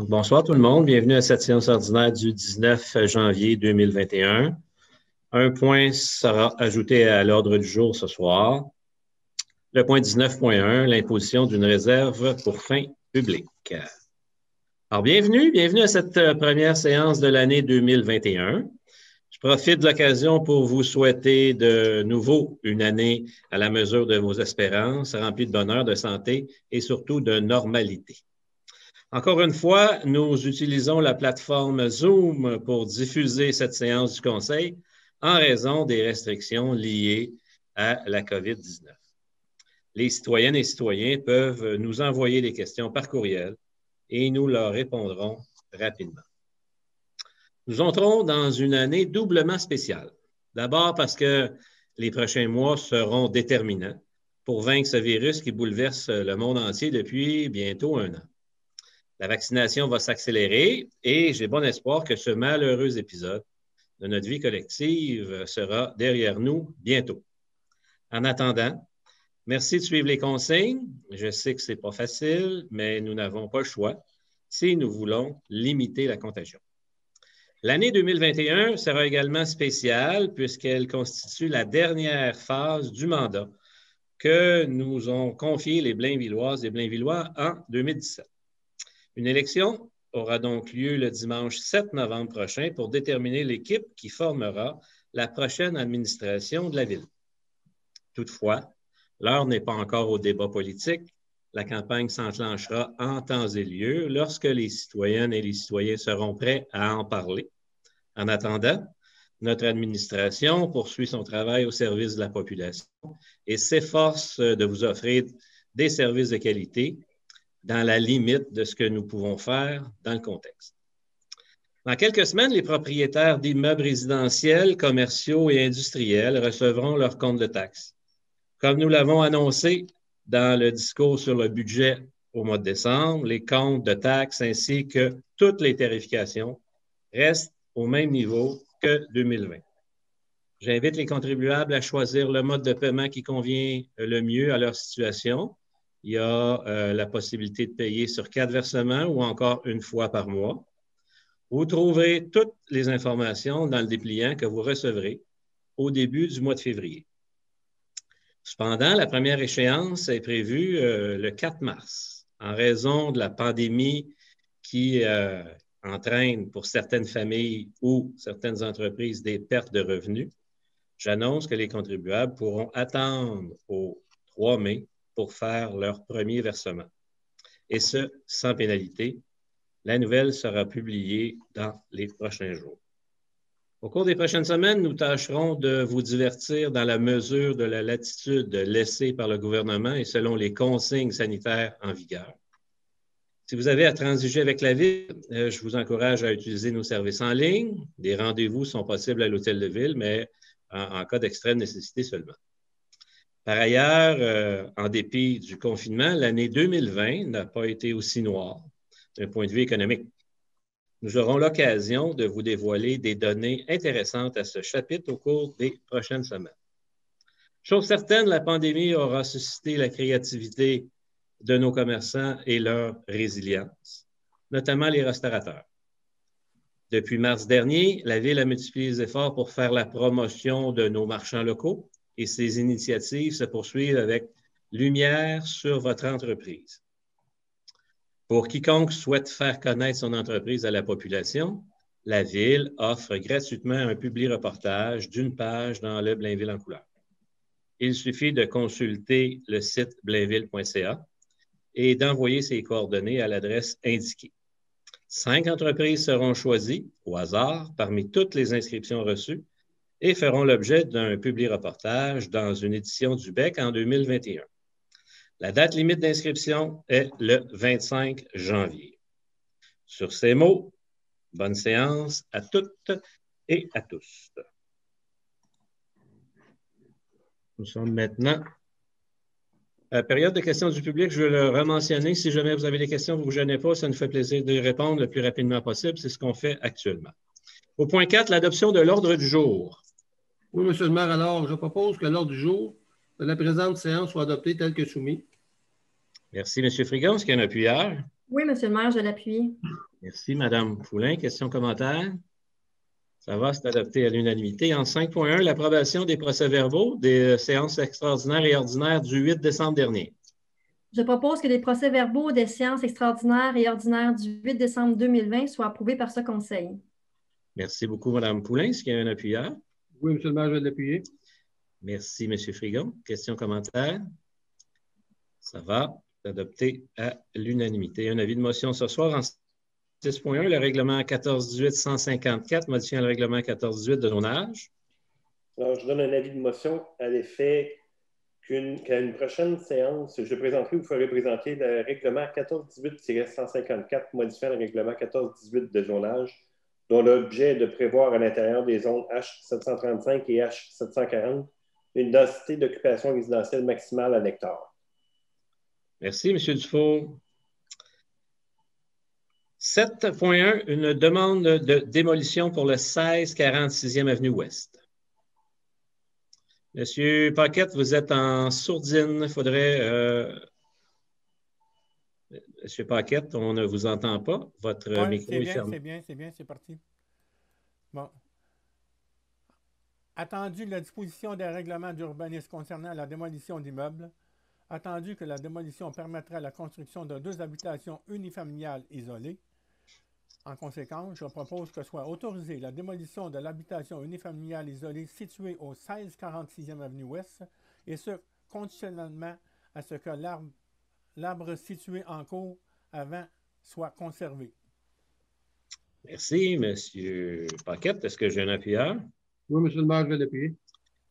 Bonsoir tout le monde, bienvenue à cette séance ordinaire du 19 janvier 2021. Un point sera ajouté à l'ordre du jour ce soir. Le point 19.1, l'imposition d'une réserve pour fin publique. Alors bienvenue à cette première séance de l'année 2021. Je profite de l'occasion pour vous souhaiter de nouveau une année à la mesure de vos espérances, remplie de bonheur, de santé et surtout de normalité. Encore une fois, nous utilisons la plateforme Zoom pour diffuser cette séance du Conseil en raison des restrictions liées à la COVID-19. Les citoyennes et citoyens peuvent nous envoyer des questions par courriel et nous leur répondrons rapidement. Nous entrons dans une année doublement spéciale. D'abord parce que les prochains mois seront déterminants pour vaincre ce virus qui bouleverse le monde entier depuis bientôt un an. La vaccination va s'accélérer et j'ai bon espoir que ce malheureux épisode de notre vie collective sera derrière nous bientôt. En attendant, merci de suivre les consignes. Je sais que ce n'est pas facile, mais nous n'avons pas le choix si nous voulons limiter la contagion. L'année 2021 sera également spéciale puisqu'elle constitue la dernière phase du mandat que nous ont confié les Blainvilloises et Blainvillois en 2017. Une élection aura donc lieu le dimanche 7 novembre prochain pour déterminer l'équipe qui formera la prochaine administration de la ville. Toutefois, l'heure n'est pas encore au débat politique. La campagne s'enclenchera en temps et lieu lorsque les citoyennes et les citoyens seront prêts à en parler. En attendant, notre administration poursuit son travail au service de la population et s'efforce de vous offrir des services de qualité dans la limite de ce que nous pouvons faire dans le contexte. Dans quelques semaines, les propriétaires d'immeubles résidentiels, commerciaux et industriels recevront leur compte de taxes. Comme nous l'avons annoncé dans le discours sur le budget au mois de décembre, les comptes de taxes ainsi que toutes les tarifications restent au même niveau que 2020. J'invite les contribuables à choisir le mode de paiement qui convient le mieux à leur situation. Il y a la possibilité de payer sur 4 versements ou encore une fois par mois. Vous trouverez toutes les informations dans le dépliant que vous recevrez au début du mois de février. Cependant, la première échéance est prévue le 4 mars. En raison de la pandémie qui entraîne pour certaines familles ou certaines entreprises des pertes de revenus, j'annonce que les contribuables pourront attendre au 3 mai pour faire leur premier versement. Et ce, sans pénalité. La nouvelle sera publiée dans les prochains jours. Au cours des prochaines semaines, nous tâcherons de vous divertir dans la mesure de la latitude laissée par le gouvernement et selon les consignes sanitaires en vigueur. Si vous avez à transiger avec la ville, je vous encourage à utiliser nos services en ligne. Des rendez-vous sont possibles à l'hôtel de ville, mais en cas d'extrême nécessité seulement. Par ailleurs, en dépit du confinement, l'année 2020 n'a pas été aussi noire d'un point de vue économique. Nous aurons l'occasion de vous dévoiler des données intéressantes à ce chapitre au cours des prochaines semaines. Chose certaine, la pandémie aura suscité la créativité de nos commerçants et leur résilience, notamment les restaurateurs. Depuis mars dernier, la Ville a multiplié les efforts pour faire la promotion de nos marchands locaux et ces initiatives se poursuivent avec lumière sur votre entreprise. Pour quiconque souhaite faire connaître son entreprise à la population, la Ville offre gratuitement un publi-reportage d'une page dans le Blainville en couleur. Il suffit de consulter le site blainville.ca et d'envoyer ses coordonnées à l'adresse indiquée. 5 entreprises seront choisies au hasard parmi toutes les inscriptions reçues et feront l'objet d'un publi-reportage dans une édition du BEC en 2021. La date limite d'inscription est le 25 janvier. Sur ces mots, bonne séance à toutes et à tous. Nous sommes maintenant à la période de questions du public. Je veux le rementionner. Si jamais vous avez des questions, vous ne vous gênez pas. Ça nous fait plaisir de répondre le plus rapidement possible. C'est ce qu'on fait actuellement. Au point 4, l'adoption de l'ordre du jour. Oui, M. le maire, alors je propose que l'ordre du jour de la présente séance soit adopté tel que soumis. Merci, M. Frigon. Est-ce qu'il y a un appuyeur? Oui, M. le maire, je l'appuie. Merci, Madame Poulain. Question, commentaire? Ça va, c'est adopté à l'unanimité. En 5.1, l'approbation des procès-verbaux des séances extraordinaires et ordinaires du 8 décembre dernier. Je propose que les procès-verbaux des séances extraordinaires et ordinaires du 8 décembre 2020 soient approuvés par ce Conseil. Merci beaucoup, Mme Poulain. Est-ce qu'il y a un appuyeur? Oui, M. le maire, je vais l'appuyer. Merci, M. Frigon. Question, commentaire? Ça va, c'est adopté à l'unanimité. Un avis de motion ce soir en 6.1, le règlement 1418-154, modifiant le règlement 1418 de zonage. Alors, je donne un avis de motion à l'effet qu'à une prochaine séance, je présenterai ou ferai présenter le règlement 1418-154, modifiant le règlement 1418 de zonage, dont l'objet est de prévoir à l'intérieur des zones H735 et H740 une densité d'occupation résidentielle maximale à l'hectare. Merci, M. Dufault. 7.1, une demande de démolition pour le 1646e Avenue Ouest. Monsieur Paquette, vous êtes en sourdine. Il faudrait... Monsieur Paquette, on ne vous entend pas. Votre micro est fermé. C'est bien, c'est parti. Bon. Attendu la disposition des règlements d'urbanisme concernant la démolition d'immeubles, attendu que la démolition permettrait la construction de 2 habitations unifamiliales isolées. En conséquence, je propose que soit autorisée la démolition de l'habitation unifamiliale isolée située au 1646e Avenue Ouest, et ce, conditionnellement à ce que l'arbre situé en cours avant soit conservé. Merci, M. Paquette. Est-ce que j'ai un appuyeur? Oui, M. le maire, je vais l'appuyer.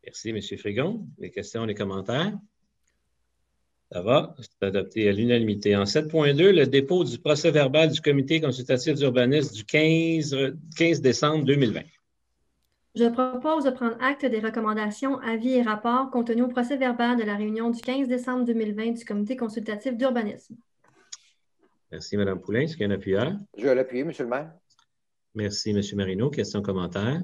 Merci, M. Frigon. Les questions, les commentaires? Ça va, c'est adopté à l'unanimité. En 7.2, le dépôt du procès-verbal du comité consultatif d'urbanisme du 15 décembre 2020. Je propose de prendre acte des recommandations, avis et rapports contenus au procès-verbal de la réunion du 15 décembre 2020 du comité consultatif d'urbanisme. Merci, Mme Poulain. Est-ce qu'il y a un appuyeur? Je vais l'appuyer, M. le maire. Merci, M. Marino. Questions, commentaires?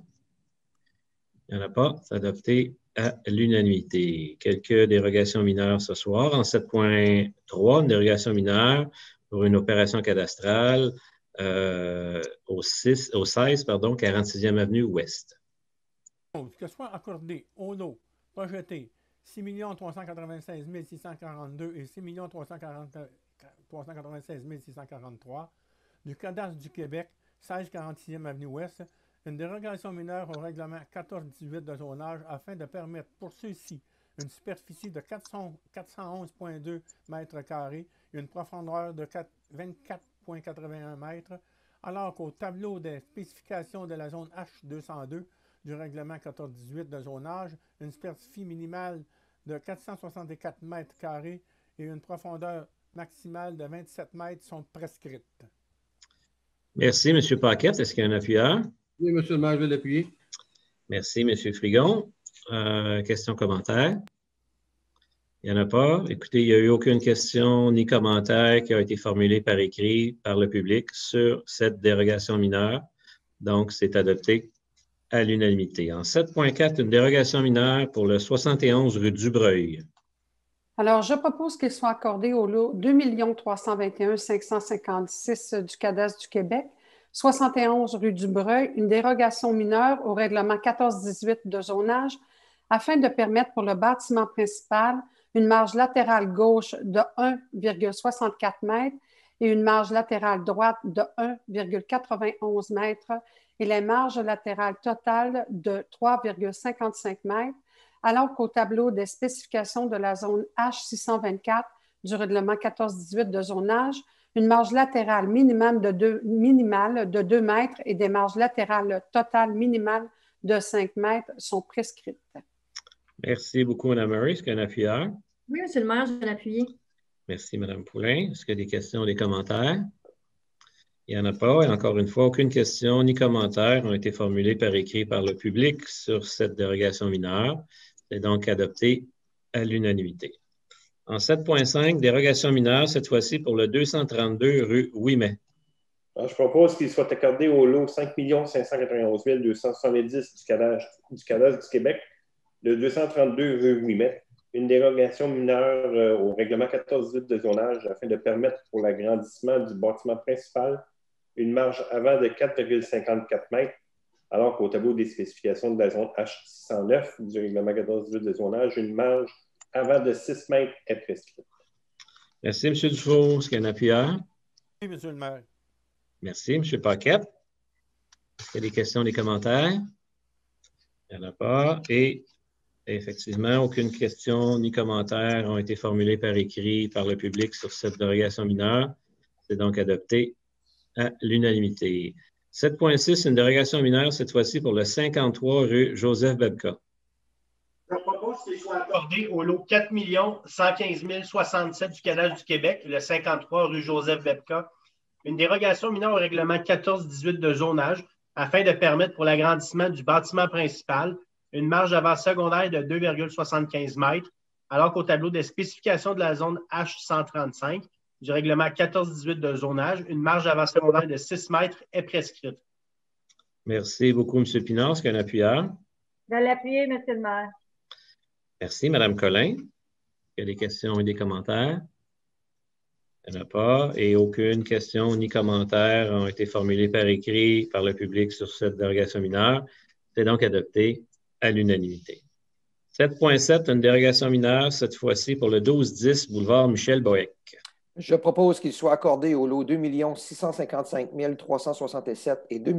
Il n'y en a pas. C'est adopté à l'unanimité. Quelques dérogations mineures ce soir. En 7.3, une dérogation mineure pour une opération cadastrale au 16, 46e Avenue Ouest. Que soit accordé au lot projeté 6 396 642 et 6 396 643 du cadastre du Québec, 1646e Avenue Ouest, une dérogation mineure au règlement 1418 de zonage afin de permettre pour ceux-ci une superficie de 411,2 m² et une profondeur de 24,81 m, alors qu'au tableau des spécifications de la zone H202 du règlement 1418 de zonage, une superficie minimale de 464 m² et une profondeur maximale de 27 m sont prescrites. Merci, M. Paquette. Est-ce qu'il y a un appuyeur? Oui, M. le maire, je vais l'appuyer. Merci, M. Frigon. Questions, commentaires? Il n'y en a pas. Écoutez, il n'y a eu aucune question ni commentaire qui a été formulé par écrit par le public sur cette dérogation mineure. Donc, c'est adopté à l'unanimité. En 7.4, une dérogation mineure pour le 71 rue Dubreuil. Alors, je propose qu'il soit accordé au lot 2 321 556 du cadastre du Québec, 71 rue Dubreuil, une dérogation mineure au règlement 1418 de zonage afin de permettre pour le bâtiment principal une marge latérale gauche de 1,64 m et une marge latérale droite de 1,91 m et les marges latérales totales de 3,55 m, alors qu'au tableau des spécifications de la zone H624 du règlement 1418 de zonage, une marge latérale minimale de 2 mètres et des marges latérales totales minimales de 5 mètres sont prescrites. Merci beaucoup, Mme Murray. Est-ce qu'il y a un appuyeur? Oui, M. le maire, je vais l'appuyer. Merci, Mme Poulain. Est-ce qu'il y a des questions ou des commentaires? Il n'y en a pas. Et encore une fois, aucune question ni commentaire ont été formulés par écrit par le public sur cette dérogation mineure. C'est donc adopté à l'unanimité. En 7.5, dérogation mineure, cette fois-ci pour le 232 rue Ouimet. Alors, je propose qu'il soit accordé au lot 5 591 270 du cadastre du Québec, le 232 rue Ouimet, une dérogation mineure au règlement 1418 de zonage afin de permettre pour l'agrandissement du bâtiment principal une marge avant de 4,54 mètres, alors qu'au tableau des spécifications de la zone H609 du règlement 14-18 de zonage, une marge avant de 6 mètres est prescrite. Merci, M. Dufault. Est-ce qu'il y a un appuyeur? Oui, M. le maire. Merci, M. Paquette. Est-ce qu'il y a des questions, des commentaires? Il n'y en a pas. Et effectivement, aucune question ni commentaire ont été formulés par écrit par le public sur cette dérogation mineure. C'est donc adopté à l'unanimité. 7.6, une dérogation mineure, cette fois-ci pour le 53 rue Joseph-Babka. Je propose qu'il soit accordé au lot 4 115 067 du cadastre du Québec, le 53 rue Joseph-Babka, une dérogation mineure au règlement 14-18 de zonage afin de permettre pour l'agrandissement du bâtiment principal une marge avant secondaire de 2,75 mètres, alors qu'au tableau des spécifications de la zone H135 du règlement 14-18 de zonage, une marge avant secondaire de 6 mètres est prescrite. Merci beaucoup, M. Pinard. Est-ce qu'il y a un appuyeur? De l'appuyer, M. le maire. Merci, Mme Collin. Il y a des questions et des commentaires? Il n'y en a pas. Et aucune question ni commentaire ont été formulés par écrit par le public sur cette dérogation mineure. C'est donc adopté à l'unanimité. 7.7, une dérogation mineure, cette fois-ci pour le 12-10 boulevard Michel-Boeck. Je propose qu'il soit accordé au lot 2 655 367 et 2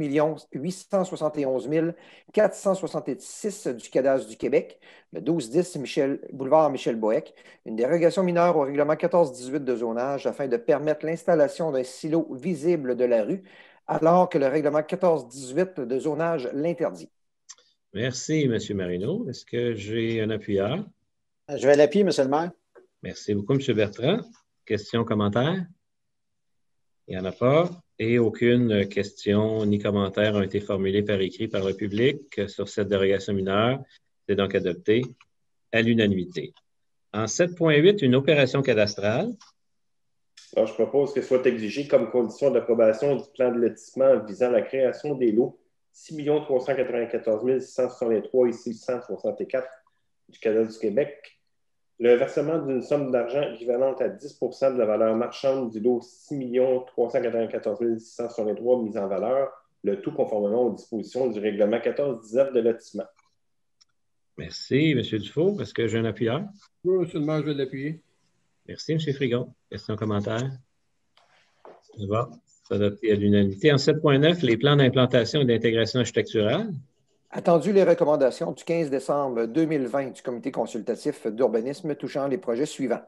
871 466 du cadastre du Québec, le 12-10 boulevard Michel-Boeck, une dérogation mineure au règlement 14-18 de zonage afin de permettre l'installation d'un silo visible de la rue, alors que le règlement 14-18 de zonage l'interdit. Merci, M. Marino. Est-ce que j'ai un appuyeur? Je vais l'appuyer, M. le maire. Merci beaucoup, M. Bertrand. Questions, commentaires? Il n'y en a pas. Et aucune question ni commentaire ont été formulés par écrit par le public sur cette dérogation mineure. C'est donc adopté à l'unanimité. En 7.8, une opération cadastrale. Alors, je propose que soit exigé comme condition d'approbation du plan de lotissement visant la création des lots 6 394 663 et 664 du cadastre du Québec, le versement d'une somme d'argent équivalente à 10 de la valeur marchande du lot 6 394 663 mis en valeur, le tout conformément aux dispositions du règlement 14-19 de lotissement. Merci, M. Dufault. Est-ce que j'ai un appuyeur? Oui, M. le maire, je vais l'appuyer. Merci, M. Frigon. Questions, commentaires? Ça va. C'est adopté à l'unanimité. En 7.9, les plans d'implantation et d'intégration architecturale. Attendu les recommandations du 15 décembre 2020 du Comité consultatif d'urbanisme touchant les projets suivants.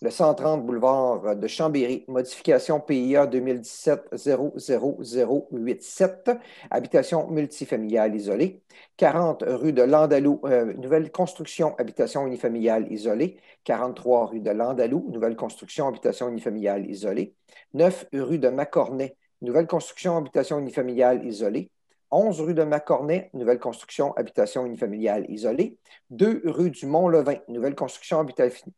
Le 130 boulevard de Chambéry, modification PIA 2017-00087, habitation multifamiliale isolée. 40 rue de Landalou, nouvelle construction, habitation unifamiliale isolée. 43 rue de Landalou, nouvelle construction, habitation unifamiliale isolée. 9 rue de Macornet, nouvelle construction, habitation unifamiliale isolée. 11 rue de Macornet, nouvelle construction, habitation unifamiliale isolée. 2 rue du Mont-Levin, nouvelle construction,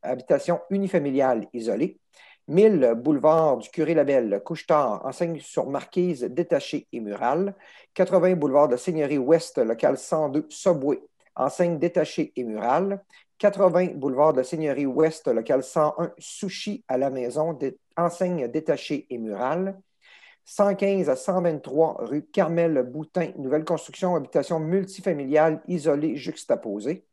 habitation unifamiliale isolée. 1000 boulevard du Curé-Labelle, Couche-Tard, enseigne sur marquise détachée et murale. 80 boulevard de Seigneurie Ouest, local 102, Subway, enseigne détachée et murale. 80 boulevard de Seigneurie Ouest, local 101, Sushi à la maison, enseigne détachée et murale. 115 à 123 rue Carmel-Boutin, nouvelle construction, habitation multifamiliale isolée juxtaposée.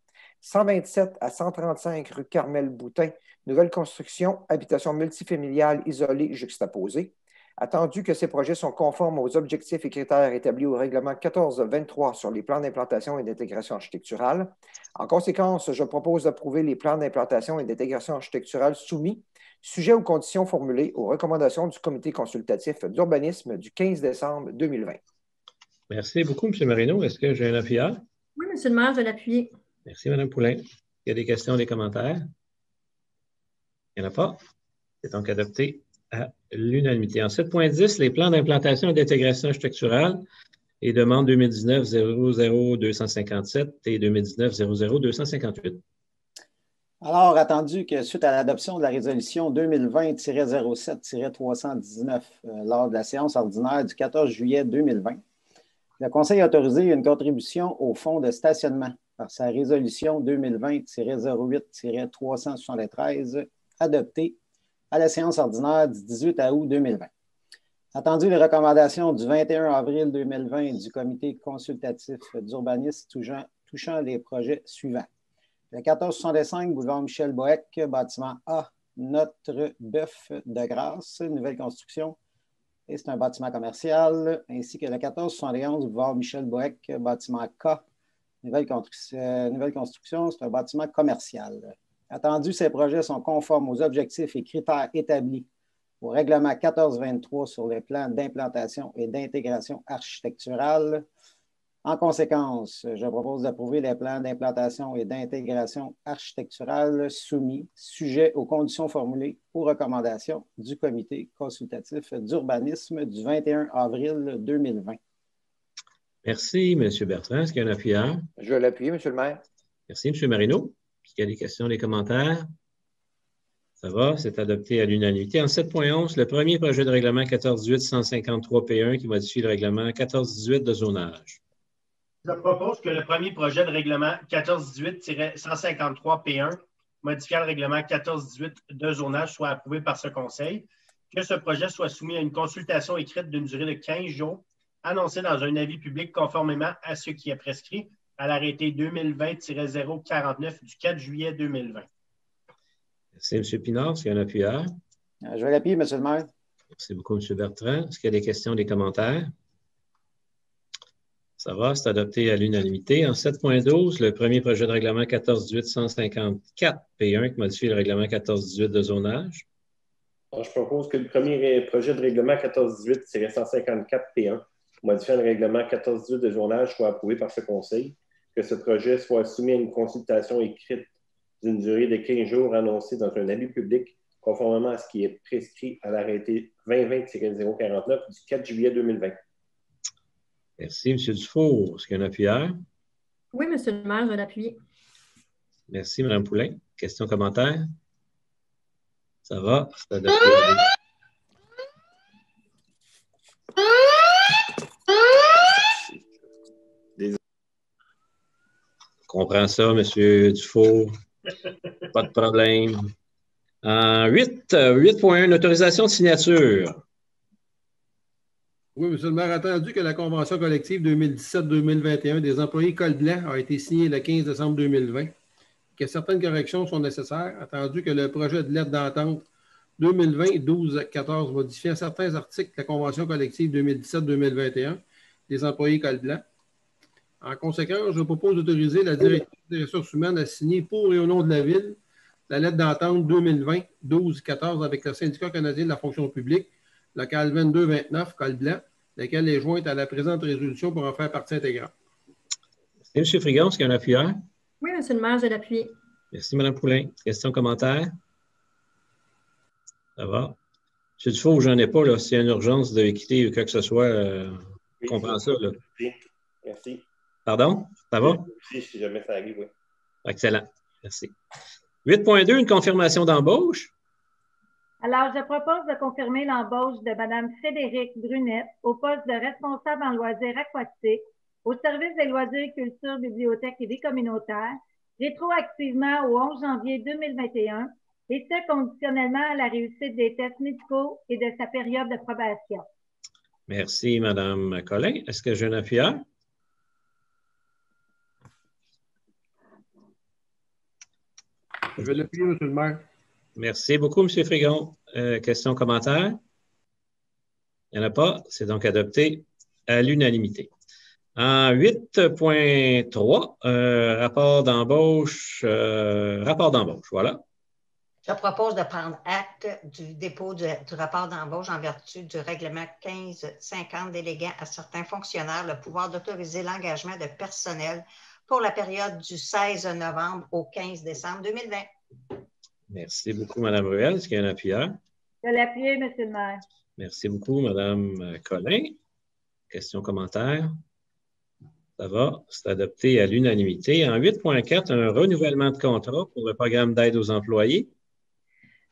127 à 135 rue Carmel-Boutin, nouvelle construction, habitation multifamiliale isolée juxtaposée. Attendu que ces projets sont conformes aux objectifs et critères établis au règlement 1423 sur les plans d'implantation et d'intégration architecturale. En conséquence, je propose d'approuver les plans d'implantation et d'intégration architecturale soumis, sujet aux conditions formulées aux recommandations du Comité consultatif d'urbanisme du 15 décembre 2020. Merci beaucoup, M. Marino. Est-ce que j'ai un appuyeur? Oui, M. le maire, je vais l'appuyer. Merci, Mme Poulain. Il y a des questions, des commentaires? Il n'y en a pas. C'est donc adopté à l'unanimité. En 7.10, les plans d'implantation et d'intégration architecturale et demandes 2019-00257 et 2019-00258. Alors, attendu que suite à l'adoption de la résolution 2020-07-319 lors de la séance ordinaire du 14 juillet 2020, le Conseil a autorisé une contribution au fonds de stationnement par sa résolution 2020-08-373 adoptée à la séance ordinaire du 18 août 2020. Attendu les recommandations du 21 avril 2020 du comité consultatif d'urbanisme touchant les projets suivants. Le 1465 boulevard Michel Boeck, bâtiment A, Notre-Bœuf de Grâce, nouvelle construction. Et c'est un bâtiment commercial, ainsi que le 1471 boulevard Michel Boeck, bâtiment K, nouvelle construction, c'est un bâtiment commercial. Attendu, ces projets sont conformes aux objectifs et critères établis au règlement 1423 sur les plans d'implantation et d'intégration architecturale. En conséquence, je propose d'approuver les plans d'implantation et d'intégration architecturale soumis, sujets aux conditions formulées aux recommandations du comité consultatif d'urbanisme du 21 avril 2020. Merci, M. Bertrand. Est-ce qu'il y a un appuyeur? Je vais l'appuyer, M. le maire. Merci, M. Marino. Est-ce qu'il y a des questions, des commentaires? Ça va, c'est adopté à l'unanimité. En 7.11, le premier projet de règlement 1418-153P1 qui modifie le règlement 1418 de zonage. Je propose que le premier projet de règlement 1418-153P1, modifiant le règlement 1418 de zonage, soit approuvé par ce Conseil, que ce projet soit soumis à une consultation écrite d'une durée de 15 jours, annoncée dans un avis public conformément à ce qui est prescrit à l'arrêté 2020-049 du 4 juillet 2020. Merci, M. Pinard. Est-ce qu'il y a un appuyeur? Je vais l'appuyer, M. le maire. Merci beaucoup, M. Bertrand. Est-ce qu'il y a des questions, des commentaires? Ça va, c'est adopté à l'unanimité. En 7.12, le premier projet de règlement 1418-154P1 qui modifie le règlement 1418 de zonage. Alors, je propose que le premier projet de règlement 1418-154P1, modifiant le règlement 1418 de zonage, soit approuvé par ce Conseil, que ce projet soit soumis à une consultation écrite d'une durée de 15 jours annoncée dans un avis public, conformément à ce qui est prescrit à l'arrêté 2020-049 du 4 juillet 2020. Merci, M. Dufour. Est-ce qu'il y a un appuyeur? Oui, M. le maire, je vais l'appuyer. Merci, Mme Poulain. Questions, commentaires? Ça va, c'est adopté. Je comprends ça, M. Dufour. Pas de problème. 8.1, l'autorisation de signature. Oui, M. le maire, attendu que la convention collective 2017-2021 des employés col blanc a été signée le 15 décembre 2020, que certaines corrections sont nécessaires, attendu que le projet de lettre d'entente 2020-12-14 modifiant certains articles de la convention collective 2017-2021 des employés col blanc. En conséquence, je propose d'autoriser la directrice des ressources humaines à signer pour et au nom de la Ville la lettre d'entente 2020-12-14 avec le syndicat canadien de la fonction publique, local 2229, col blanc, laquelle est jointe à la présente résolution pour en faire partie intégrante. Merci, M. Frigon. Est-ce qu'il y a un appuyeur? Oui, M. le maire, je vais l'appuyer. Merci, Mme Poulain. Questions, commentaires? Ça va. M. Dufour, j'en ai pas, là. S'il y a une urgence de quitter ou quoi que ce soit, je comprends ça, là. Merci. Pardon? Ça va? Si jamais ça arrive, oui. Excellent. Merci. 8.2, une confirmation d'embauche. Alors, je propose de confirmer l'embauche de Mme Frédérique Brunette au poste de responsable en loisirs aquatiques au service des loisirs, culture, bibliothèque et vie communautaire, rétroactivement au 11 janvier 2021, et ce, conditionnellement à la réussite des tests médicaux et de sa période de probation. Merci, Mme Collin. Est-ce que j'ai un appuyeur? Je vais l'appuyer, M. le maire. Merci beaucoup, M. Frigon. Questions, commentaires? Il n'y en a pas. C'est donc adopté à l'unanimité. En 8.3, rapport d'embauche. Voilà. Je propose de prendre acte du dépôt du rapport d'embauche en vertu du règlement 1550 déléguant à certains fonctionnaires le pouvoir d'autoriser l'engagement de personnel pour la période du 16 novembre au 15 décembre 2020. Merci beaucoup, Mme Ruel. Est-ce qu'il y a un appuyeur? Je vais l'appuyer, M. le maire. Merci beaucoup, Mme Collin. Questions, commentaires? Ça va, c'est adopté à l'unanimité. En 8.4, un renouvellement de contrat pour le programme d'aide aux employés.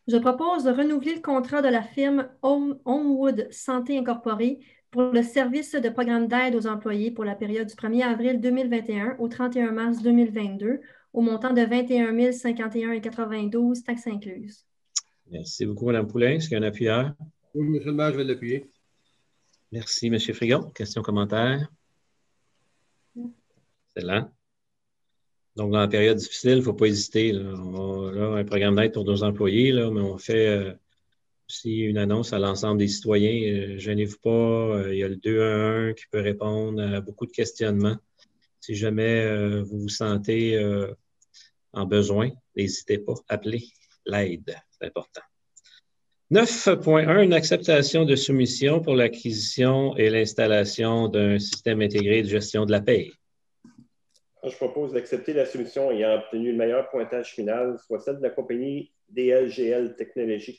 Je propose de renouveler le contrat de la firme Homewood Santé Incorporée pour le service de programme d'aide aux employés pour la période du 1er avril 2021 au 31 mars 2022 au montant de 21 051,92 $, taxes incluses. Merci beaucoup, Mme Poulain. Est-ce qu'il y a un appuyeur? Oui, M. le maire, je vais l'appuyer. Merci, M. Frigon. Question, commentaire? Excellent. Donc, dans la période difficile, il ne faut pas hésiter. Là. Un programme d'aide pour nos employés, là, mais on fait aussi une annonce à l'ensemble des citoyens. Gênez-vous pas, il y a le 211 qui peut répondre à beaucoup de questionnements. Si jamais vous vous sentez en besoin, n'hésitez pas, appelez l'aide. C'est important. 9.1, une acceptation de soumission pour l'acquisition et l'installation d'un système intégré de gestion de la paie. Je propose d'accepter la soumission ayant obtenu le meilleur pointage final, soit celle de la compagnie DLGL Technology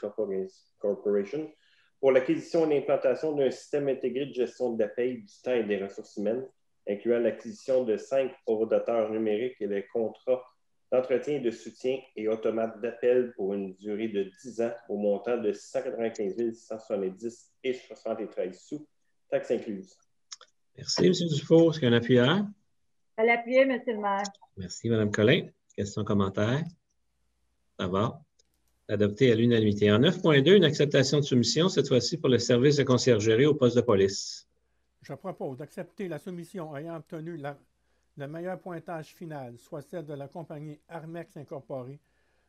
Corporation, pour l'acquisition et l'implantation d'un système intégré de gestion de la paie, du temps et des ressources humaines, incluant l'acquisition de 5 ordinateurs numériques et les contrats d'entretien et de soutien et automates d'appel pour une durée de 10 ans au montant de 695 670 et 73 sous, taxes incluses. Merci, M. Dufault. Est-ce qu'il y a un appuyeur? À l'appuyer, M. le maire. Merci, Mme Collin. Question, commentaire? Ça va. Adopté à l'unanimité. En 9.2, une acceptation de soumission, cette fois-ci pour le service de conciergerie au poste de police. Je propose d'accepter la soumission ayant obtenu le meilleur pointage final, soit celle de la compagnie Armex Incorporée,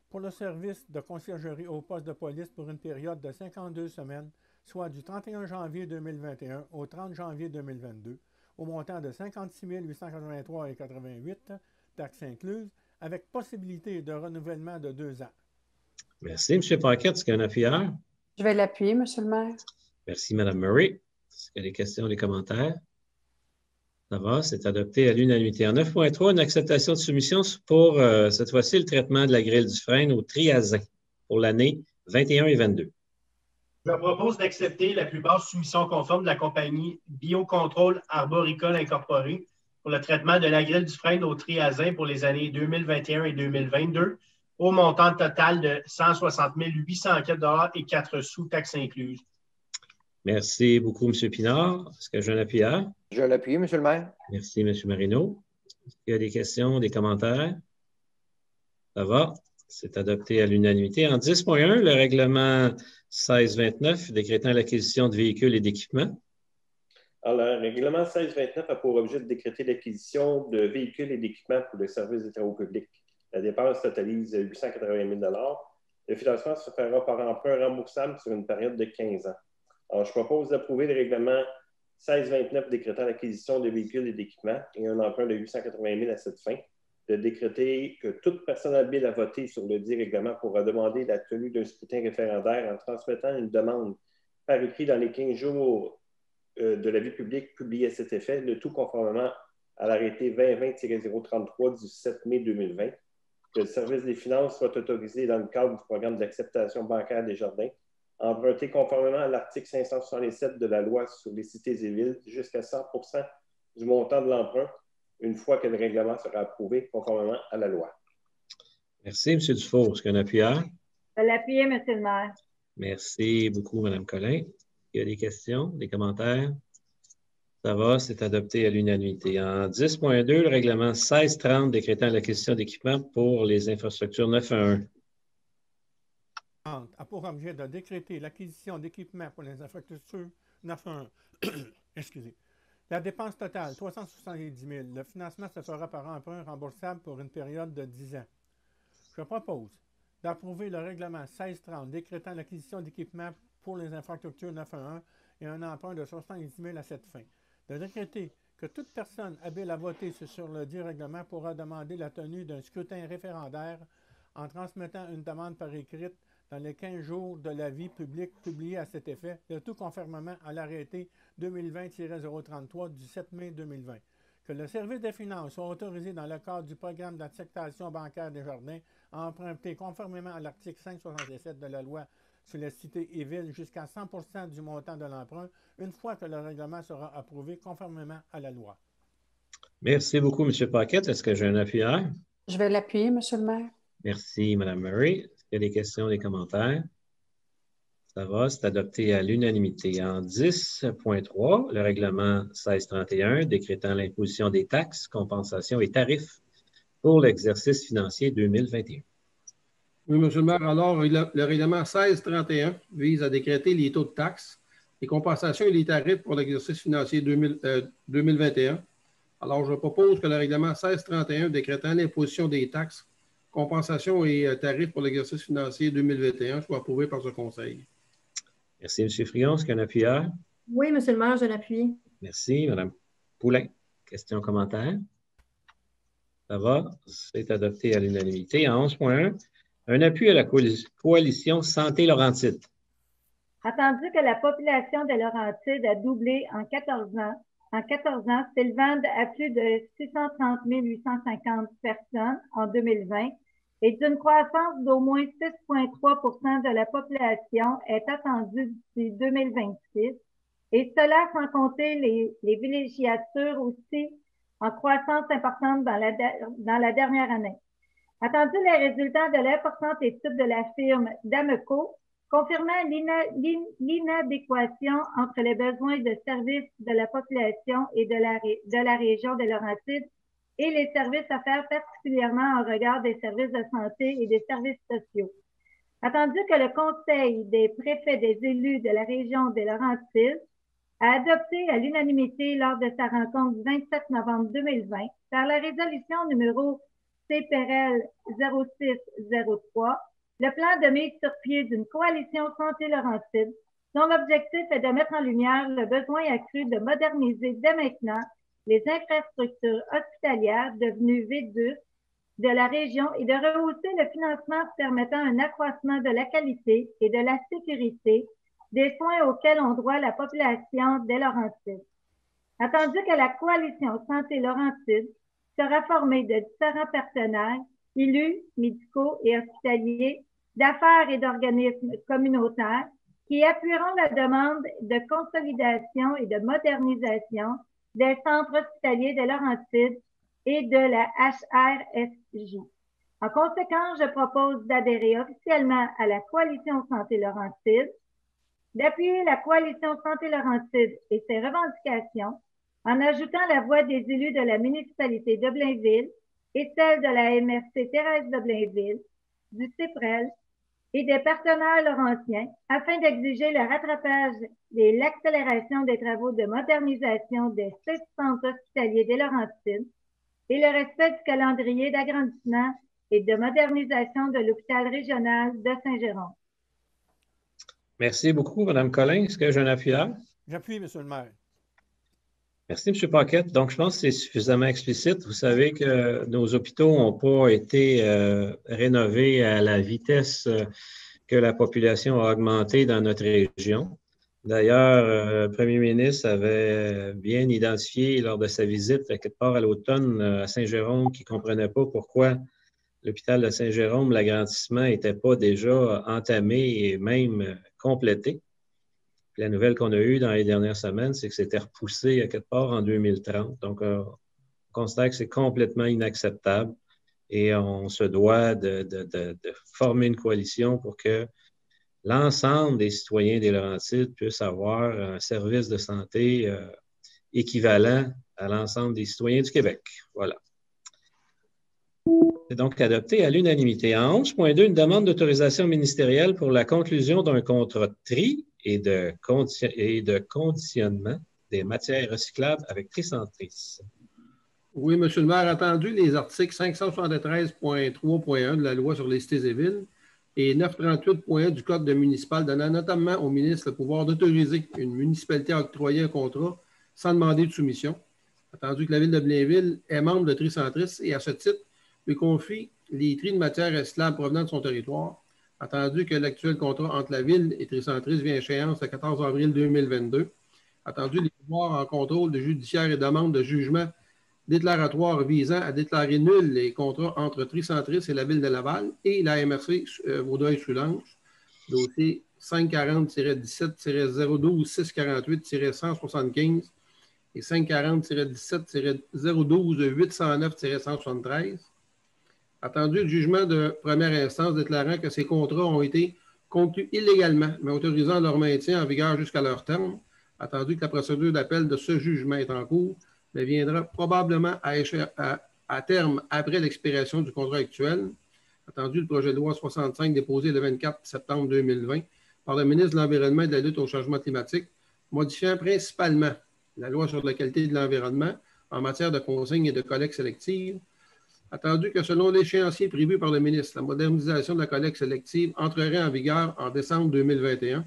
pour le service de conciergerie au poste de police pour une période de 52 semaines, soit du 31 janvier 2021 au 30 janvier 2022, au montant de 56 883,88 $, taxes incluses, avec possibilité de renouvellement de 2 ans. Merci, M. Paquette. Est-ce qu'il y a un appuyeur? Je vais l'appuyer, M. le maire. Merci, Mme Murray. Est-ce qu'il y a des questions, des commentaires? Ça va, c'est adopté à l'unanimité. En 9.3, une acceptation de soumission pour, cette fois-ci, le traitement de la grille du frein au triazin pour l'année 21 et 22. Je propose d'accepter la plus basse soumission conforme de la compagnie Biocontrôle Arboricole Incorporée pour le traitement de la grille du frein au triazin pour les années 2021 et 2022 au montant total de 160 804 et 4 sous, taxes incluses. Merci beaucoup, M. Pinard. Est-ce que j'ai un appuyeur? Je l'appuie, M. le maire. Merci, M. Marino. Est-ce qu'il y a des questions, des commentaires? Ça va. C'est adopté à l'unanimité. En 10.1, le règlement 1629 décrétant l'acquisition de véhicules et d'équipements. Alors, le règlement 1629 a pour objet de décréter l'acquisition de véhicules et d'équipements pour le service des travaux publics. La dépense totalise 880 000 $. Le financement se fera par emprunt remboursable sur une période de 15 ans. Alors, je propose d'approuver le règlement 1629 décrétant l'acquisition de véhicules et d'équipements et un emprunt de 880 000 à cette fin, de décréter que toute personne habile à voter sur le dit règlement pourra demander la tenue d'un scrutin référendaire en transmettant une demande par écrit dans les 15 jours de l'avis public publié à cet effet, le tout conformément à l'arrêté 2020-033 du 7 mai 2020, que le service des finances soit autorisé dans le cadre du programme d'acceptation bancaire des jardins, emprunté conformément à l'article 567 de la loi sur les cités et villes jusqu'à 100% du montant de l'emprunt, une fois que le règlement sera approuvé conformément à la loi. Merci, M. Dufault. Est-ce qu'il y a un appuyeur? À l'appuyer, M. le maire. Merci beaucoup, Mme Collin. Il y a des questions, des commentaires? Ça va, c'est adopté à l'unanimité. En 10.2, le règlement 1630 décrétant l'acquisition d'équipements pour les infrastructures 911. A pour objet de décréter l'acquisition d'équipements pour les infrastructures 911. Excusez. La dépense totale, 370 000. Le financement se fera par emprunt remboursable pour une période de 10 ans. Je propose d'approuver le règlement 1630 décrétant l'acquisition d'équipements pour les infrastructures 911 et un emprunt de 70 000 à cette fin. De décréter que toute personne habile à voter sur le dit règlement pourra demander la tenue d'un scrutin référendaire en transmettant une demande par écrite dans les 15 jours de l'avis public publié à cet effet, le tout conformément à l'arrêté 2020-033 du 7 mai 2020. Que le service des finances soit autorisé dans le cadre du programme d'acceptation bancaire des jardins à emprunter conformément à l'article 567 de la loi sur les cités et villes jusqu'à 100% du montant de l'emprunt, une fois que le règlement sera approuvé conformément à la loi. Merci beaucoup, M. Paquette. Est-ce que j'ai un appuyeur? Je vais l'appuyer, M. le maire. Merci, Mme Murray. Est-ce qu'il y a des questions, des commentaires? Ça va, c'est adopté à l'unanimité. En 10.3, le règlement 1631 décrétant l'imposition des taxes, compensations et tarifs pour l'exercice financier 2021. Oui, M. le maire. Alors, le règlement 1631 vise à décréter les taux de taxes les compensations et les tarifs pour l'exercice financier 2021. Alors, je propose que le règlement 1631 décrétant l'imposition des taxes, compensations et tarifs pour l'exercice financier 2021 soit approuvé par ce Conseil. Merci, M. Frion. Est-ce qu'il y a un appuyeur? Oui, M. le maire, je l'appuie. Merci, Mme Poulin. Question, commentaire? Ça va? C'est adopté à l'unanimité. En 11.1, un appui à la coalition Santé Laurentide. Attendu que la population de Laurentides a doublé en 14 ans, s'élevant à plus de 630 850 personnes en 2020 et d'une croissance d'au moins 6,3 % de la population est attendue d'ici 2026, et cela sans compter les villégiatures aussi en croissance importante dans la dernière année. Attendu les résultats de l'importante étude de la firme Dameco, confirmant l'inadéquation entre les besoins de services de la population et de la région de Laurentides et les services offerts particulièrement en regard des services de santé et des services sociaux. Attendu que le Conseil des préfets des élus de la région des Laurentides a adopté à l'unanimité lors de sa rencontre du 27 novembre 2020 par la résolution numéro CPRL 0603, le plan de mise sur pied d'une coalition Santé Laurentides, dont l'objectif est de mettre en lumière le besoin accru de moderniser dès maintenant les infrastructures hospitalières devenues vétustes de la région et de rehausser le financement permettant un accroissement de la qualité et de la sécurité des soins auxquels ont droit la population des Laurentides. Attendu que la coalition Santé Laurentides sera formée de différents partenaires, élus, médicaux et hospitaliers, d'affaires et d'organismes communautaires qui appuieront la demande de consolidation et de modernisation des centres hospitaliers de Laurentides et de la HRSJ. En conséquence, je propose d'adhérer officiellement à la coalition Santé Laurentides, d'appuyer la coalition Santé Laurentides et ses revendications en ajoutant la voix des élus de la municipalité de Blainville et celle de la MRC Thérèse de Blainville, du CIPREL et des partenaires laurentiens afin d'exiger le rattrapage et l'accélération des travaux de modernisation des 6 centres hospitaliers des Laurentides et le respect du calendrier d'agrandissement et de modernisation de l'hôpital régional de Saint-Jérôme. Merci beaucoup, Mme Collin. Est-ce que j'ai un appuyeur? J'appuie, M. le maire. Merci, M. Paquette. Donc, je pense que c'est suffisamment explicite. Vous savez que nos hôpitaux n'ont pas été rénovés à la vitesse que la population a augmenté dans notre région. D'ailleurs, le premier ministre avait bien identifié lors de sa visite, quelque part à l'automne, à Saint-Jérôme, qu'il ne comprenait pas pourquoi l'hôpital de Saint-Jérôme, l'agrandissement n'était pas déjà entamé et même complété. La nouvelle qu'on a eue dans les dernières semaines, c'est que c'était repoussé à quelque part en 2030. Donc, on constate que c'est complètement inacceptable et on se doit de former une coalition pour que l'ensemble des citoyens des Laurentides puissent avoir un service de santé équivalent à l'ensemble des citoyens du Québec. Voilà. C'est donc adopté à l'unanimité. En 11.2, une demande d'autorisation ministérielle pour la conclusion d'un contrat de tri et de conditionnement des matières recyclables avec Tricentris. Oui, M. le maire, attendu les articles 573.3.1 de la loi sur les cités et villes et 938.1 du Code municipal donnant notamment au ministre le pouvoir d'autoriser une municipalité à octroyer un contrat sans demander de soumission. Attendu que la ville de Blainville est membre de Tricentris et à ce titre, lui confie les tris de matières recyclables provenant de son territoire. Attendu que l'actuel contrat entre la Ville et Tricentris vient à échéance le 14 avril 2022. Attendu les pouvoirs en contrôle de judiciaire et demande de jugement déclaratoire visant à déclarer nuls les contrats entre Tricentris et la Ville de Laval et la MRC Vaudreuil-Soulanges, dossier 540-17-012-648-175 et 540-17-012-809-173. Attendu le jugement de première instance déclarant que ces contrats ont été conclus illégalement, mais autorisant leur maintien en vigueur jusqu'à leur terme. Attendu que la procédure d'appel de ce jugement est en cours, mais viendra probablement à terme après l'expiration du contrat actuel. Attendu le projet de loi 65 déposé le 24 septembre 2020 par le ministre de l'Environnement et de la lutte au changement climatique modifiant principalement la loi sur la qualité de l'environnement en matière de consignes et de collecte sélective. Attendu que selon l'échéancier prévu par le ministre, la modernisation de la collecte sélective entrerait en vigueur en décembre 2021.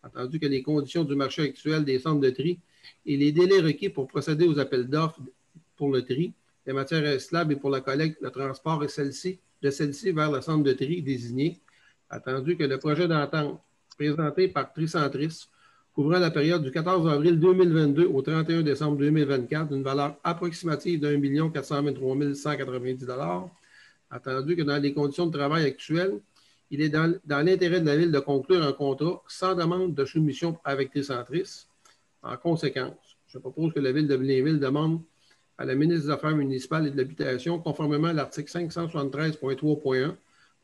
Attendu que les conditions du marché actuel des centres de tri et les délais requis pour procéder aux appels d'offres pour le tri, les matières recyclables et pour la collecte, le transport de celle-ci vers le centre de tri désigné. Attendu que le projet d'entente présenté par Tricentris couvrant la période du 14 avril 2022 au 31 décembre 2024 d'une valeur approximative de 1 423 190 $. Attendu que dans les conditions de travail actuelles, il est dans l'intérêt de la Ville de conclure un contrat sans demande de soumission avec Tricentris. En conséquence, je propose que la Ville de Blainville demande à la ministre des Affaires municipales et de l'Habitation, conformément à l'article 573.3.1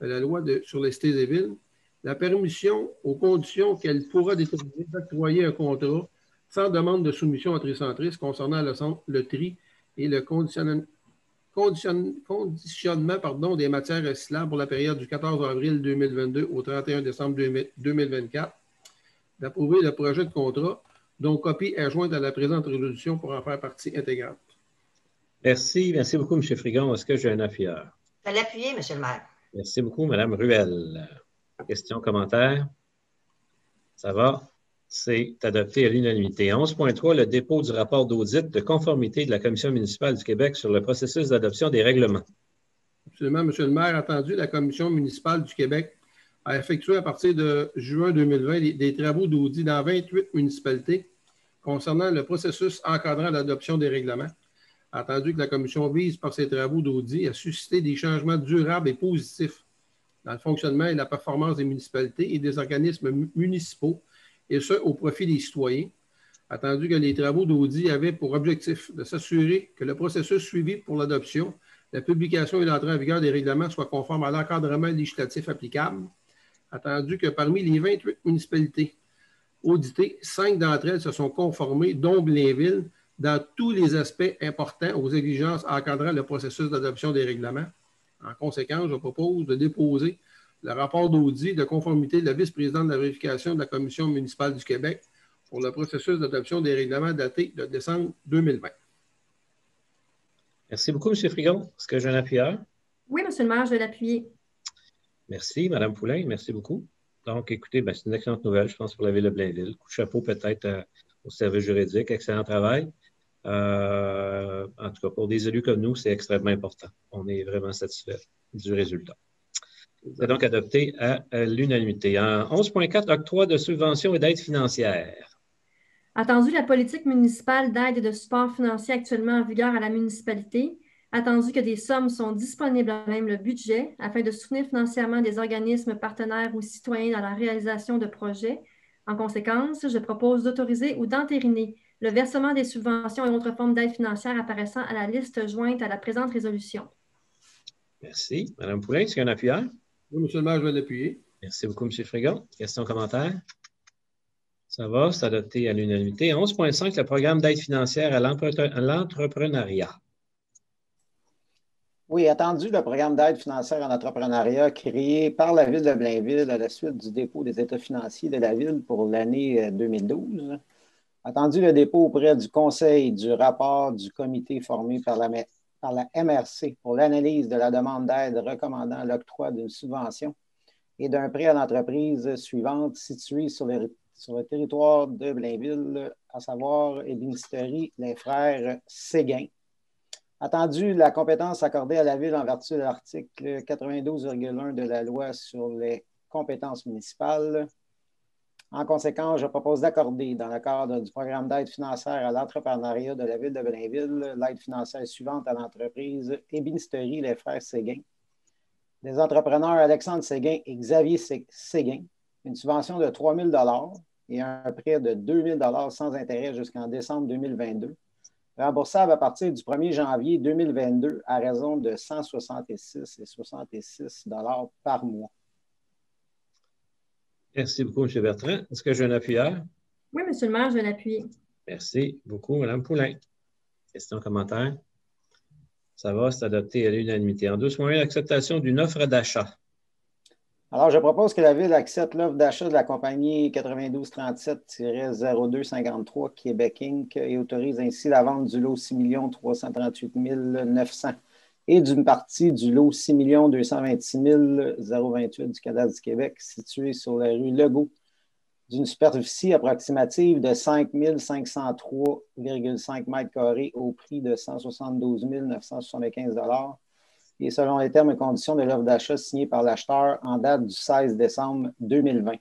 de la loi sur les cités et villes, la permission aux conditions qu'elle pourra déterminer d'octroyer un contrat sans demande de soumission à Tricentris concernant le tri et le conditionnement des matières recyclables pour la période du 14 avril 2022 au 31 décembre 2024, d'approuver le projet de contrat dont copie est jointe à la présente résolution pour en faire partie intégrante. Merci. Merci beaucoup, M. Frigon. Est-ce que j'ai un appuyeur? Je vais l'appuyer, M. le maire. Merci beaucoup, Mme Ruel. Questions, commentaires? Ça va? C'est adopté à l'unanimité. 11.3, le dépôt du rapport d'audit de conformité de la Commission municipale du Québec sur le processus d'adoption des règlements. Absolument, M. le maire. Attendu, la Commission municipale du Québec a effectué à partir de juin 2020 des travaux d'audit dans 28 municipalités concernant le processus encadrant l'adoption des règlements. Attendu que la Commission vise par ses travaux d'audit à susciter des changements durables et positifs dans le fonctionnement et la performance des municipalités et des organismes municipaux, et ce, au profit des citoyens. Attendu que les travaux d'audit avaient pour objectif de s'assurer que le processus suivi pour l'adoption, la publication et l'entrée en vigueur des règlements soient conformes à l'encadrement législatif applicable. Attendu que parmi les 28 municipalités auditées, 5 d'entre elles se sont conformées, dont Blainville, dans tous les aspects importants aux exigences encadrant le processus d'adoption des règlements. En conséquence, je propose de déposer le rapport d'audit de conformité de la vice-présidente de la vérification de la Commission municipale du Québec pour le processus d'adoption des règlements daté de décembre 2020. Merci beaucoup, M. Frigon. Est-ce que j'ai un appuyeur? Oui, M. le maire, je vais l'appuyer. Merci, Mme Poulain. Merci beaucoup. Donc, écoutez, c'est une excellente nouvelle, je pense, pour la Ville de Blainville. Coup de chapeau peut-être au service juridique. Excellent travail. En tout cas, pour des élus comme nous, c'est extrêmement important. On est vraiment satisfait du résultat. C'est donc adopté à l'unanimité. En 11.4, octroi de subventions et d'aides financières. Attendu la politique municipale d'aide et de support financier actuellement en vigueur à la municipalité, attendu que des sommes sont disponibles à même le budget afin de soutenir financièrement des organismes partenaires ou citoyens dans la réalisation de projets. En conséquence, je propose d'autoriser ou d'entériner le versement des subventions et autres formes d'aide financière apparaissant à la liste jointe à la présente résolution. Merci. Mme Poulain, est-ce qu'il y a un appuyeur? Oui, M. le maire, je vais l'appuyer. Merci beaucoup, M. Frigon. Questions, commentaires? Ça va, c'est adopté à l'unanimité. 11.5, le programme d'aide financière à l'entrepreneuriat. Oui, attendu le programme d'aide financière en entrepreneuriat créé par la Ville de Blainville à la suite du dépôt des états financiers de la Ville pour l'année 2012. Attendu le dépôt auprès du Conseil du rapport du comité formé par la MRC pour l'analyse de la demande d'aide recommandant l'octroi d'une subvention et d'un prêt à l'entreprise suivante située sur le territoire de Blainville, à savoir ébénisterie Les Frères Séguin. Attendu la compétence accordée à la Ville en vertu de l'article 92,1 de la loi sur les compétences municipales. En conséquence, je propose d'accorder, dans le cadre du programme d'aide financière à l'entrepreneuriat de la Ville de Blainville, l'aide financière suivante à l'entreprise ébénisterie Les Frères Séguin. Les entrepreneurs Alexandre Séguin et Xavier Séguin, une subvention de 3 000 $ et un prêt de 2 000 $ sans intérêt jusqu'en décembre 2022, remboursable à partir du 1er janvier 2022 à raison de 166,66 $ par mois. Merci beaucoup, M. Bertrand. Est-ce que j'ai un appuyeur? Oui, M. le maire, je vais l'appuyer. Merci beaucoup, Mme Poulain. Questions, commentaires? Ça va, c'est adopté à l'unanimité. En 12.1, l'acceptation d'une offre d'achat. Alors, je propose que la Ville accepte l'offre d'achat de la compagnie 9237-0253 Québec Inc. et autorise ainsi la vente du lot 6 338 900 et d'une partie du lot 6 226 028 du Cadastre du Québec situé sur la rue Legault d'une superficie approximative de 5 503,5 mètres carrés au prix de 172 975 et selon les termes et conditions de l'offre d'achat signée par l'acheteur en date du 16 décembre 2020.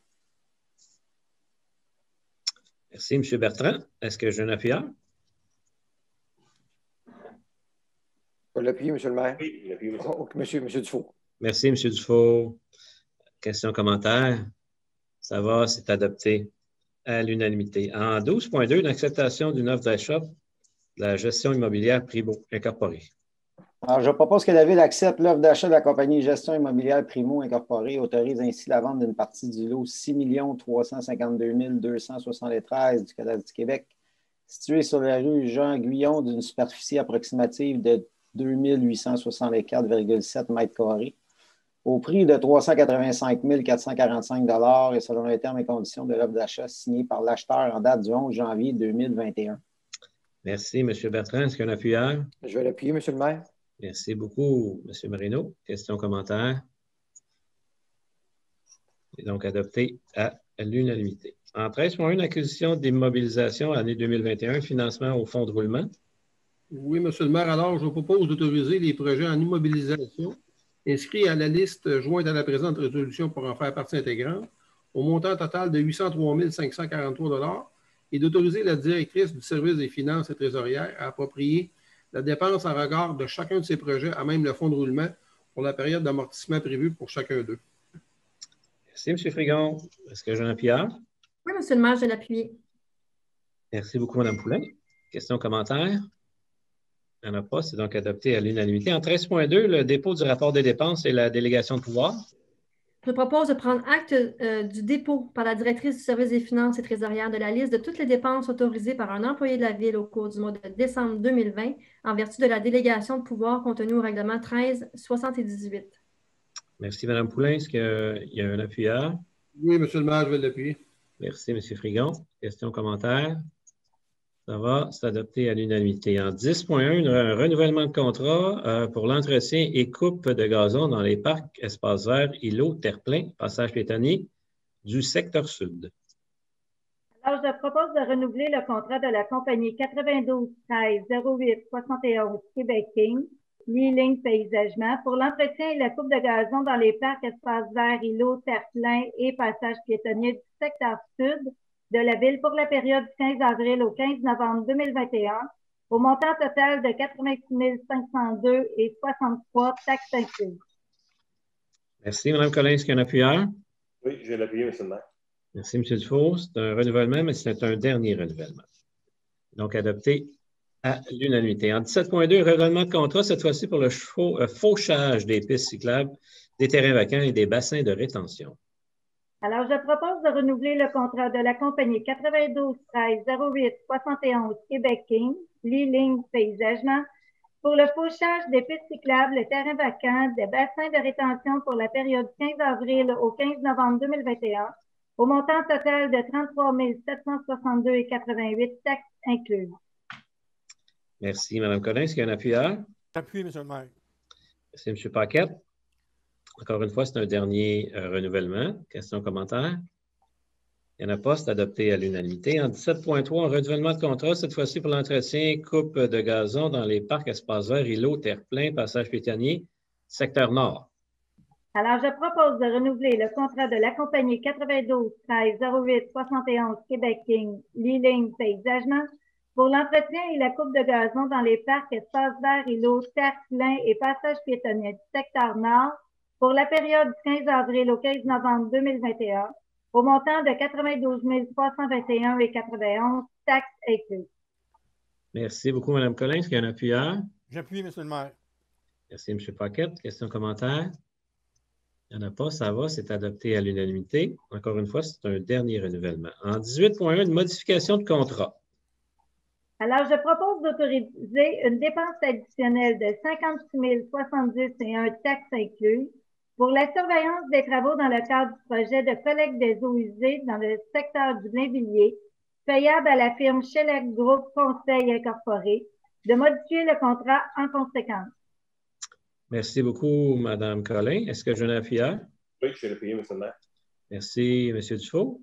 Merci, M. Bertrand. Est-ce que j'ai un appuyeur? Je vais l'appuyer, M. le maire. Oui, l'appui. Monsieur Dufault. Merci, M. Dufault. Question, commentaire? Ça va, c'est adopté à l'unanimité. En 12.2, l'acceptation d'une offre d'achat de la gestion immobilière Primo Incorporée. Alors, je propose que la Ville accepte l'offre d'achat de la compagnie Gestion immobilière Primo Incorporée, autorise ainsi la vente d'une partie du lot 6 352 273 du Cadastre du Québec, situé sur la rue Jean-Guyon d'une superficie approximative de 2864,7 mètres carrés, au prix de 385 445 et selon les termes et conditions de l'offre d'achat signée par l'acheteur en date du 11 janvier 2021. Merci, M. Bertrand. Est-ce qu'il y a un appuyeur? Je vais l'appuyer, M. le maire. Merci beaucoup, M. Marino. Question, commentaire? C'est donc adopté à l'unanimité. En 13.1, acquisition d'immobilisation année 2021, financement au fonds de roulement. Oui, M. le maire. Alors, je vous propose d'autoriser les projets en immobilisation inscrits à la liste jointe à la présente résolution pour en faire partie intégrante au montant total de 803 543 et d'autoriser la directrice du service des finances et trésorières à approprier la dépense en regard de chacun de ces projets à même le fonds de roulement pour la période d'amortissement prévue pour chacun d'eux. Merci, M. Frigon. Est-ce que j'ai un appuyeur? Oui, M. le maire, je l'appuie. Merci beaucoup, Mme Poulin. Question, commentaire? Il n'y en a pas, c'est donc adopté à l'unanimité. En 13.2, le dépôt du rapport des dépenses et la délégation de pouvoir. Je propose de prendre acte du dépôt par la directrice du service des finances et trésorières de la liste de toutes les dépenses autorisées par un employé de la Ville au cours du mois de décembre 2020 en vertu de la délégation de pouvoir contenue au règlement 1378. Merci, Mme Poulin. Est-ce qu'il y a un appuyeur? Oui, M. le maire, je vais l'appuyer. Merci, M. Frigon. Question, commentaire? Ça va, c'est adopté à l'unanimité. En 10.1, un renouvellement de contrat pour l'entretien et coupe de gazon dans les parcs, espaces verts, îlots, terre-plein, passage piétonnier du secteur sud. Alors, je propose de renouveler le contrat de la compagnie 92 13 08 71 Québec Inc., Ligne Paysagement, pour l'entretien et la coupe de gazon dans les parcs, espaces verts, îlots, terre-plein et passages piétonniers du secteur sud de la Ville pour la période du 15 avril au 15 novembre 2021, au montant total de 86 502 et 63 taxes incluses. Merci, Mme Collins. Est-ce qu'il y a un appuyeur? Oui, je vais l'appuyer, M. le maire. Merci, M. Dufault. C'est un renouvellement, mais c'est un dernier renouvellement. Donc, adopté à l'unanimité. En 17.2, renouvellement de contrat, cette fois-ci pour le fauchage des pistes cyclables, des terrains vacants et des bassins de rétention. Alors, je propose de renouveler le contrat de la compagnie 92 13 08 71 Québec Inc., Ligne Paysagement, pour le fauchage des pistes cyclables, les terrains vacants, des bassins de rétention pour la période du 15 avril au 15 novembre 2021, au montant total de 33 762 et 88 taxes incluses. Merci, Mme Collins. Est-ce qu'il y a un appuyeur? Appuyé, M. le maire. Merci, M. Paquette. Encore une fois, c'est un dernier renouvellement. Question, commentaire? Il n'y en a pas, c'est adopté à l'unanimité. En 17.3, un renouvellement de contrat, cette fois-ci pour l'entretien, coupe de gazon dans les parcs, espaces verts, îlots, terre-plein, passage piétonnier, secteur nord. Alors, je propose de renouveler le contrat de la compagnie 92 13 08 71 Québec Inc., Ligne Paysagement, pour l'entretien et la coupe de gazon dans les parcs, espaces verts, îlots, terre-plein et passages piétonniers du secteur nord, pour la période du 15 avril au 15 novembre 2021, au montant de 92 321 et 91 taxes incluses. Merci beaucoup, Mme Collins. Est-ce qu'il y a un appuyeur? J'appuie, M. le maire. Merci, M. Paquette. Question, commentaire? Il n'y en a pas, ça va, c'est adopté à l'unanimité. Encore une fois, c'est un dernier renouvellement. En 18.1, une modification de contrat. Alors, je propose d'autoriser une dépense additionnelle de 56 070 et un taxe inclus Pour la surveillance des travaux dans le cadre du projet de collecte des eaux usées dans le secteur du Blainvilliers, payable à la firme Shellec Group Conseil Incorporé, de modifier le contrat en conséquence. Merci beaucoup, Mme Collin. Est-ce que j'ai un appuyeur? Oui, je suis l'appuyé, M. le maire. Merci, M. Dufault.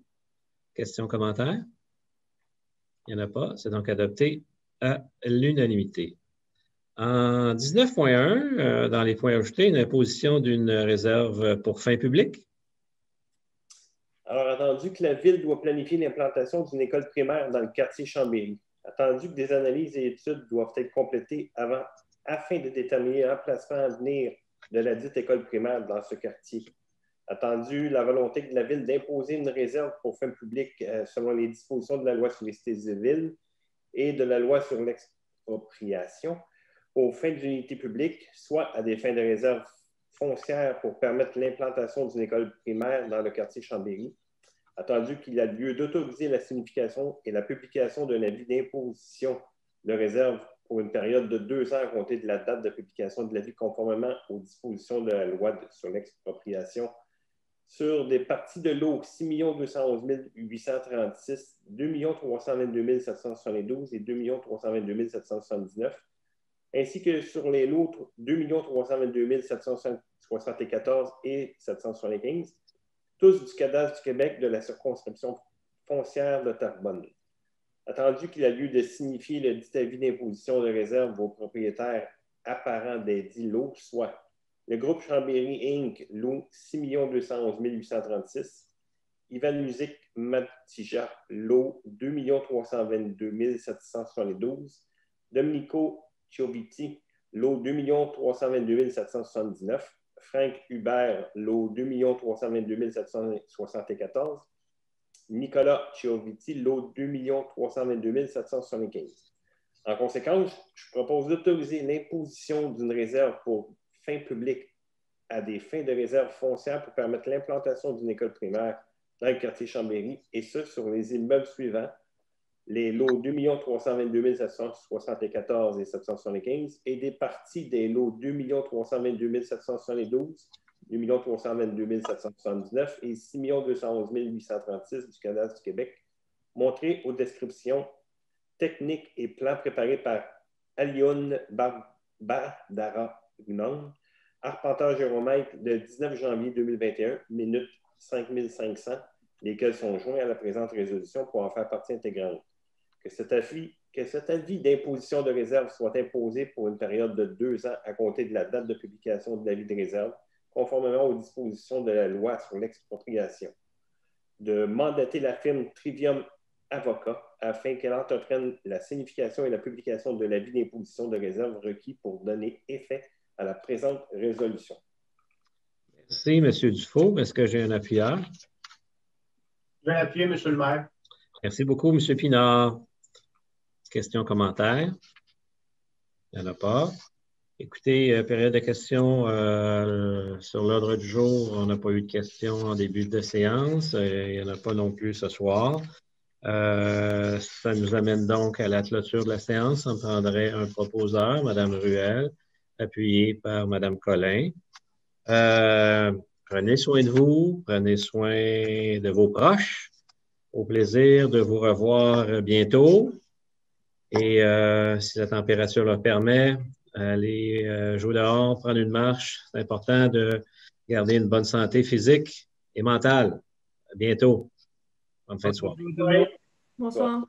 Questions, commentaires? Il n'y en a pas. C'est donc adopté à l'unanimité. En 19.1, dans les points ajoutés, une imposition d'une réserve pour fin publique. Alors, attendu que la Ville doit planifier l'implantation d'une école primaire dans le quartier Chambéry, attendu que des analyses et études doivent être complétées afin de déterminer l'emplacement à venir de la dite école primaire dans ce quartier, attendu la volonté de la Ville d'imposer une réserve pour fin publique selon les dispositions de la loi sur les cités et villes et de la loi sur l'expropriation aux fins d'unité publique, soit à des fins de réserve foncière pour permettre l'implantation d'une école primaire dans le quartier Chambéry, attendu qu'il y a lieu d'autoriser la signification et la publication d'un avis d'imposition de réserve pour une période de 2 ans à compter de la date de publication de l'avis conformément aux dispositions de la loi sur l'expropriation sur des parties de lot 6 211 836, 2 322 772 et 2 322 779, ainsi que sur les lots 2 322 774 et 775, tous du cadastre du Québec de la circonscription foncière de Terrebonne. Attendu qu'il a lieu de signifier le dit avis d'imposition de réserve aux propriétaires apparents des dits lots, soit le groupe Chambéry Inc., lot 6 211 836, Ivan Musique Matija, lot 2 322 772, Domenico Chioviti, lot 2 322 779, Frank Hubert, lot 2 322 774, Nicolas Chioviti, lot 2 322 775. En conséquence, je propose d'autoriser l'imposition d'une réserve pour fin publique à des fins de réserve foncière pour permettre l'implantation d'une école primaire dans le quartier Chambéry, et ce, sur les immeubles suivants, les lots 2 322 774 et 775 et des parties des lots 2 322 772, 2 322 779 et 6 211 836 du cadastre du Québec, montrés aux descriptions techniques et plans préparés par Alioun Bardara Gunong, arpenteur géomètre, le 19 janvier 2021, minute 5500, lesquels sont joints à la présente résolution pour en faire partie intégrante. Que cet avis d'imposition de réserve soit imposé pour une période de 2 ans à compter de la date de publication de l'avis de réserve, conformément aux dispositions de la loi sur l'expropriation. De mandater la firme Trivium Avocat afin qu'elle entreprenne la signification et la publication de l'avis d'imposition de réserve requis pour donner effet à la présente résolution. Merci, M. Dufault. Est-ce que j'ai un appuyeur? Je vais appuyer, M. le maire. Merci beaucoup, M. Pinard. Questions, commentaires? Il n'y en a pas. Écoutez, période de questions sur l'ordre du jour. On n'a pas eu de questions en début de séance. Il n'y en a pas non plus ce soir. Ça nous amène donc à la clôture de la séance. On prendrait un proposeur, Mme Ruel, appuyé par Mme Collin. Prenez soin de vous, prenez soin de vos proches. Au plaisir de vous revoir bientôt. Et si la température le permet, allez jouer dehors, prendre une marche. C'est important de garder une bonne santé physique et mentale. À bientôt. Bonne fin de soirée. Bonsoir.